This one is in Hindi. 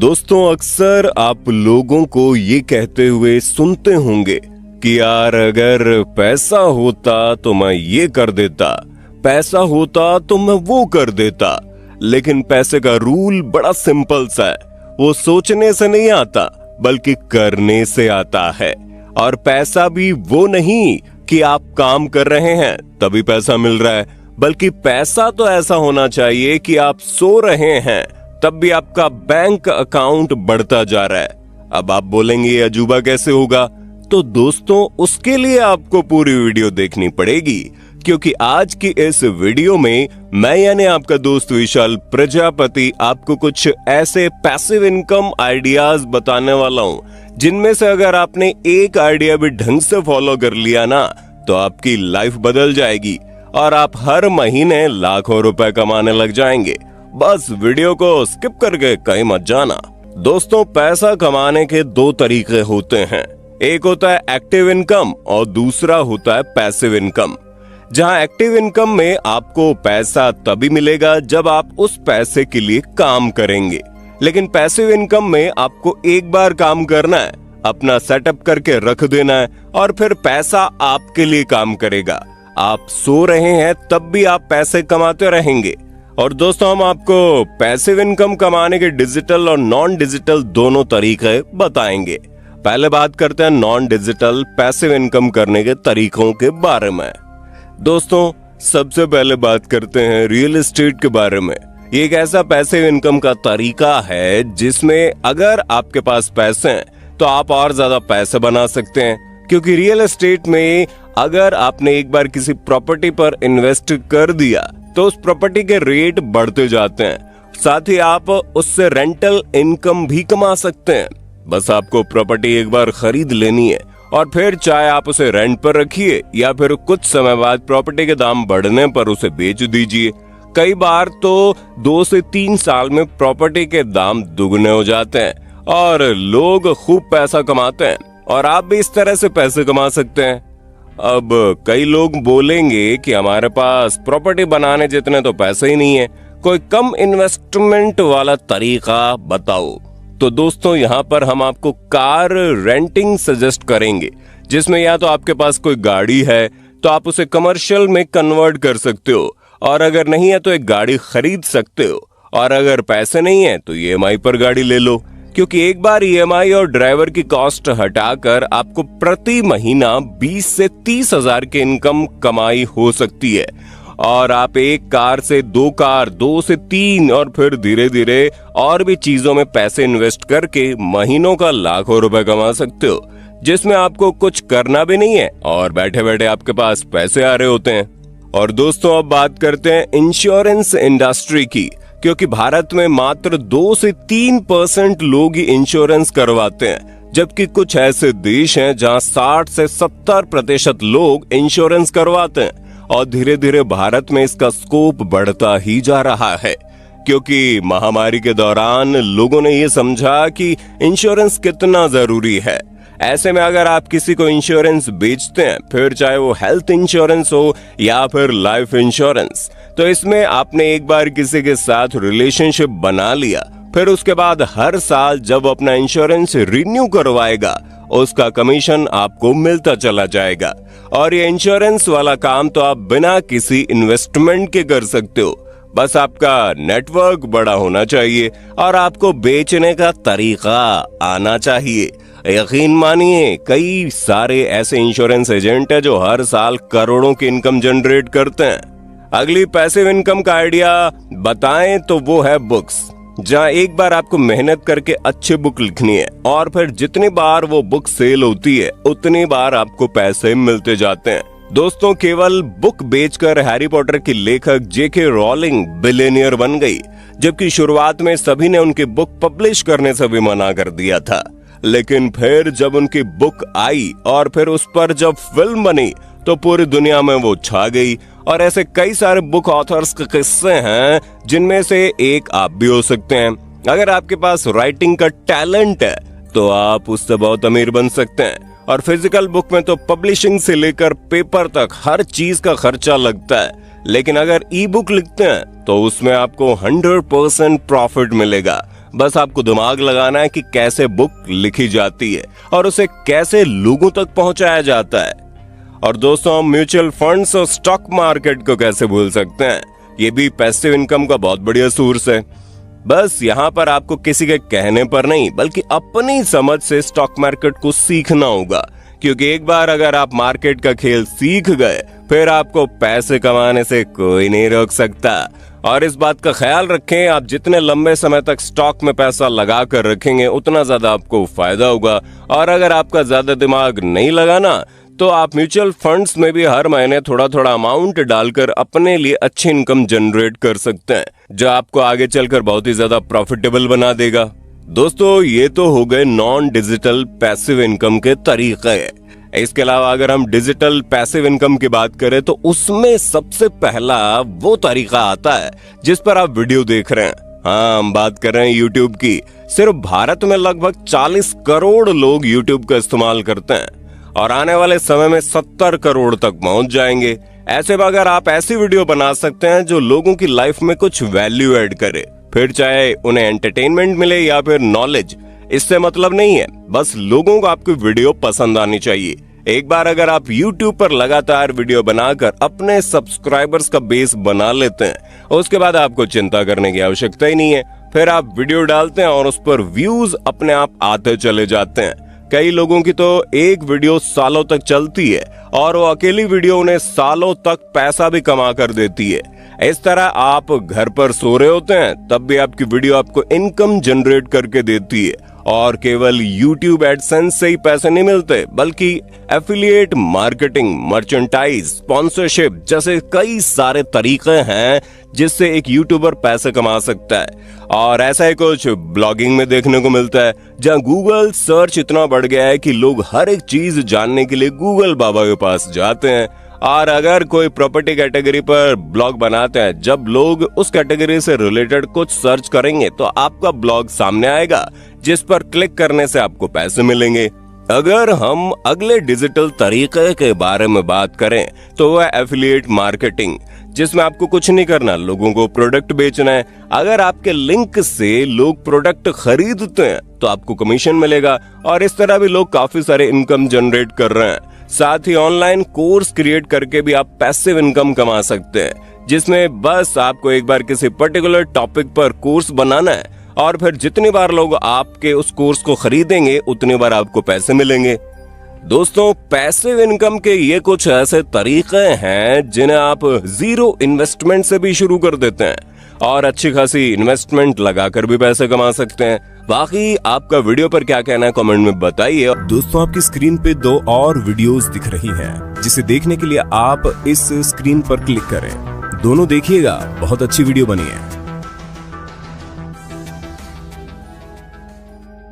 दोस्तों, अक्सर आप लोगों को ये कहते हुए सुनते होंगे कि यार अगर पैसा होता तो मैं ये कर देता, पैसा होता तो मैं वो कर देता। लेकिन पैसे का रूल बड़ा सिंपल सा है, वो सोचने से नहीं आता बल्कि करने से आता है। और पैसा भी वो नहीं कि आप काम कर रहे हैं तभी पैसा मिल रहा है, बल्कि पैसा तो ऐसा होना चाहिए कि आप सो रहे हैं तब भी आपका बैंक अकाउंट बढ़ता जा रहा है। अब आप बोलेंगे ये अजूबा कैसे होगा? तो दोस्तों, उसके लिए आपको पूरी वीडियो देखनी पड़ेगी, क्योंकि आज की इस वीडियो में मैं यानी आपका दोस्त विशाल प्रजापति आपको कुछ ऐसे पैसिव इनकम आइडियाज बताने वाला हूं जिनमें से अगर आपने एक आइडिया भी ढंग से फॉलो कर लिया ना तो आपकी लाइफ बदल जाएगी और आप हर महीने लाखों रुपए कमाने लग जाएंगे। बस वीडियो को स्किप करके कहीं मत जाना। दोस्तों, पैसा कमाने के दो तरीके होते हैं, एक होता है एक्टिव इनकम और दूसरा होता है पैसिव इनकम। जहां एक्टिव इनकम में आपको पैसा तभी मिलेगा जब आप उस पैसे के लिए काम करेंगे, लेकिन पैसिव इनकम में आपको एक बार काम करना है, अपना सेटअप करके रख देना है और फिर पैसा आपके लिए काम करेगा। आप सो रहे हैं तब भी आप पैसे कमाते रहेंगे। और दोस्तों, हम आपको पैसिव इनकम कमाने के डिजिटल और नॉन डिजिटल दोनों तरीके बताएंगे। पहले बात करते हैं नॉन डिजिटल पैसिव इनकम करने के तरीकों के बारे में। दोस्तों, सबसे पहले बात करते हैं रियल एस्टेट के बारे में। ये एक ऐसा पैसिव इनकम का तरीका है जिसमें अगर आपके पास पैसे हैं तो आप और ज्यादा पैसे बना सकते हैं, क्योंकि रियल एस्टेट में अगर आपने एक बार किसी प्रॉपर्टी पर इन्वेस्ट कर दिया तो उस प्रॉपर्टी के रेट बढ़ते जाते हैं, साथ ही आप उससे रेंटल इनकम भी कमा सकते हैं। बस आपको प्रॉपर्टी एक बार खरीद लेनी है और फिर चाहे आप उसे रेंट पर रखिए या फिर कुछ समय बाद प्रॉपर्टी के दाम बढ़ने पर उसे बेच दीजिए। कई बार तो 2 से 3 साल में प्रॉपर्टी के दाम दुगने हो जाते हैं और लोग खूब पैसा कमाते हैं और आप भी इस तरह से पैसे कमा सकते हैं। अब कई लोग बोलेंगे कि हमारे पास प्रॉपर्टी बनाने जितने तो पैसे ही नहीं है, कोई कम इन्वेस्टमेंट वाला तरीका बताओ। तो दोस्तों, यहाँ पर हम आपको कार रेंटिंग सजेस्ट करेंगे, जिसमें या तो आपके पास कोई गाड़ी है तो आप उसे कमर्शियल में कन्वर्ट कर सकते हो, और अगर नहीं है तो एक गाड़ी खरीद सकते हो, और अगर पैसे नहीं है तो ईएमआई पर गाड़ी ले लो, क्योंकि एक बार ईएमआई और ड्राइवर की कॉस्ट हटाकर आपको प्रति महीना 20 से 30 हजार की इनकम कमाई हो सकती है। और आप एक कार से 2 कार, 2 से 3 और फिर धीरे धीरे और भी चीजों में पैसे इन्वेस्ट करके महीनों का लाखों रुपए कमा सकते हो, जिसमें आपको कुछ करना भी नहीं है और बैठे बैठे आपके पास पैसे आ रहे होते हैं। और दोस्तों, अब बात करते हैं इंश्योरेंस इंडस्ट्री की, क्योंकि भारत में मात्र 2 से 3% लोग ही इंश्योरेंस करवाते हैं, जबकि कुछ ऐसे देश हैं जहां 60 से 70% लोग इंश्योरेंस करवाते हैं। और धीरे धीरे भारत में इसका स्कोप बढ़ता ही जा रहा है, क्योंकि महामारी के दौरान लोगों ने ये समझा कि इंश्योरेंस कितना जरूरी है। ऐसे में अगर आप किसी को इंश्योरेंस बेचते हैं, फिर चाहे वो हेल्थ इंश्योरेंस हो या फिर लाइफ इंश्योरेंस, तो इसमें आपने एक बार किसी के साथ रिलेशनशिप बना लिया, फिर उसके बाद हर साल जब अपना इंश्योरेंस रिन्यू करवाएगा उसका कमीशन आपको मिलता चला जाएगा। और ये इंश्योरेंस वाला काम तो आप बिना किसी इन्वेस्टमेंट के कर सकते हो, बस आपका नेटवर्क बड़ा होना चाहिए और आपको बेचने का तरीका आना चाहिए। यकीन मानिए, कई सारे ऐसे इंश्योरेंस एजेंट है जो हर साल करोड़ों की इनकम जनरेट करते हैं। अगली पैसिव इनकम का आइडिया बताएं तो वो है बुक्स, जहां एक बार आपको मेहनत करके अच्छी बुक लिखनी है और फिर जितनी बार वो बुक सेल होती है उतनी बार आपको पैसे मिलते जाते हैं। दोस्तों, केवल बुक बेचकर हैरी पॉटर की लेखक जेके रॉलिंग बिलियनियर बन गई, जबकि शुरुआत में सभी ने उनकी बुक पब्लिश करने से भी मना कर दिया था। लेकिन फिर जब उनकी बुक आई और फिर उस पर जब फिल्म बनी तो पूरी दुनिया में वो छा गई। और ऐसे कई सारे बुक ऑथर्स के किस्से हैं जिनमें से एक आप भी हो सकते हैं। अगर आपके पास राइटिंग का टैलेंट है तो आप उससे बहुत अमीर बन सकते हैं। और फिजिकल बुक में तो पब्लिशिंग से लेकर पेपर तक हर चीज का खर्चा लगता है, लेकिन अगर ई बुक लिखते हैं तो उसमें आपको 100% प्रॉफिट मिलेगा। बस आपको दिमाग लगाना है कि कैसे बुक लिखी जाती है और उसे कैसे लोगों तक पहुंचाया जाता है। और दोस्तों, हम म्यूचुअल फंड्स और स्टॉक मार्केट को कैसे भूल सकते हैं, ये भी पैसिव इनकम का बहुत बढ़िया सोर्स है। बस यहाँ पर आपको किसी के कहने पर नहीं बल्कि अपनी समझ से स्टॉक मार्केट को सीखना होगा, क्योंकि एक बार अगर आप मार्केट का खेल सीख गए फिर आपको पैसे कमाने से कोई नहीं रोक सकता। और इस बात का ख्याल रखें, आप जितने लंबे समय तक स्टॉक में पैसा लगा कर रखेंगे उतना ज्यादा आपको फायदा होगा। और अगर आपका ज्यादा दिमाग नहीं लगाना तो आप म्यूचुअल फंड्स में भी हर महीने थोड़ा थोड़ा अमाउंट डालकर अपने लिए अच्छी इनकम जनरेट कर सकते हैं, जो आपको आगे चलकर बहुत ही ज्यादा प्रॉफिटेबल बना देगा। दोस्तों, ये तो हो गए नॉन डिजिटल पैसिव इनकम के तरीके। इसके अलावा अगर हम डिजिटल पैसिव इनकम की बात करें तो उसमें सबसे पहला वो तरीका आता है जिस पर आप वीडियो देख रहे हैं। हाँ, हम बात कर रहे हैं यूट्यूब की। सिर्फ भारत में लगभग 40 करोड़ लोग यूट्यूब का इस्तेमाल करते हैं और आने वाले समय में 70 करोड़ तक पहुंच जाएंगे। ऐसे में अगर आप ऐसी वीडियो बना सकते हैं जो लोगों की लाइफ में कुछ वैल्यू ऐड करे, फिर चाहे उन्हें एंटरटेनमेंट मिले या फिर नॉलेज, इससे मतलब नहीं है, बस लोगों को आपकी वीडियो पसंद आनी चाहिए। एक बार अगर आप YouTube पर लगातार वीडियो बनाकर अपने सब्सक्राइबर्स का बेस बना लेते हैं, उसके बाद आपको चिंता करने की आवश्यकता ही नहीं है। फिर आप वीडियो डालते हैं और उस पर व्यूज अपने आप आते चले जाते हैं। कई लोगों की तो एक वीडियो सालों तक चलती है और वो अकेली वीडियो उन्हें सालों तक पैसा भी कमा कर देती है। इस तरह आप घर पर सो रहे होते हैं तब भी आपकी वीडियो आपको इनकम जनरेट करके देती है। और केवल YouTube एडसेंस से ही पैसे नहीं मिलते, बल्कि एफिलिएट मार्केटिंग, मर्चेंटाइज, स्पॉन्सरशिप जैसे कई सारे तरीके हैं जिससे एक यूट्यूबर पैसे कमा सकता है। और ऐसा ही कुछ ब्लॉगिंग में देखने को मिलता है, जहां गूगल सर्च इतना बढ़ गया है कि लोग हर एक चीज जानने के लिए गूगल बाबा के पास जाते हैं। और अगर कोई प्रॉपर्टी कैटेगरी पर ब्लॉग बनाते हैं, जब लोग उस कैटेगरी से रिलेटेड कुछ सर्च करेंगे तो आपका ब्लॉग सामने आएगा, जिस पर क्लिक करने से आपको पैसे मिलेंगे। अगर हम अगले डिजिटल तरीके के बारे में बात करें तो वह एफिलिएट मार्केटिंग, जिसमें आपको कुछ नहीं करना, लोगों को प्रोडक्ट बेचना है। अगर आपके लिंक से लोग प्रोडक्ट खरीदते हैं तो आपको कमीशन मिलेगा और इस तरह भी लोग काफी सारे इनकम जनरेट कर रहे हैं। साथ ही ऑनलाइन कोर्स क्रिएट करके भी आप पैसिव इनकम कमा सकते हैं, जिसमें बस आपको एक बार किसी पर्टिकुलर टॉपिक पर कोर्स बनाना है और फिर जितनी बार लोग आपके उस कोर्स को खरीदेंगे उतनी बार आपको पैसे मिलेंगे। दोस्तों, पैसिव इनकम के ये कुछ ऐसे तरीके हैं जिन्हें आप जीरो इन्वेस्टमेंट से भी शुरू कर देते हैं और अच्छी खासी इन्वेस्टमेंट लगाकर भी पैसे कमा सकते हैं। बाकी आपका वीडियो पर क्या कहना है कमेंट में बताइए। दोस्तों, आपकी स्क्रीन पे 2 और वीडियोस दिख रही हैं, जिसे देखने के लिए आप इस स्क्रीन पर क्लिक करें। दोनों देखिएगा, बहुत अच्छी वीडियो बनी है।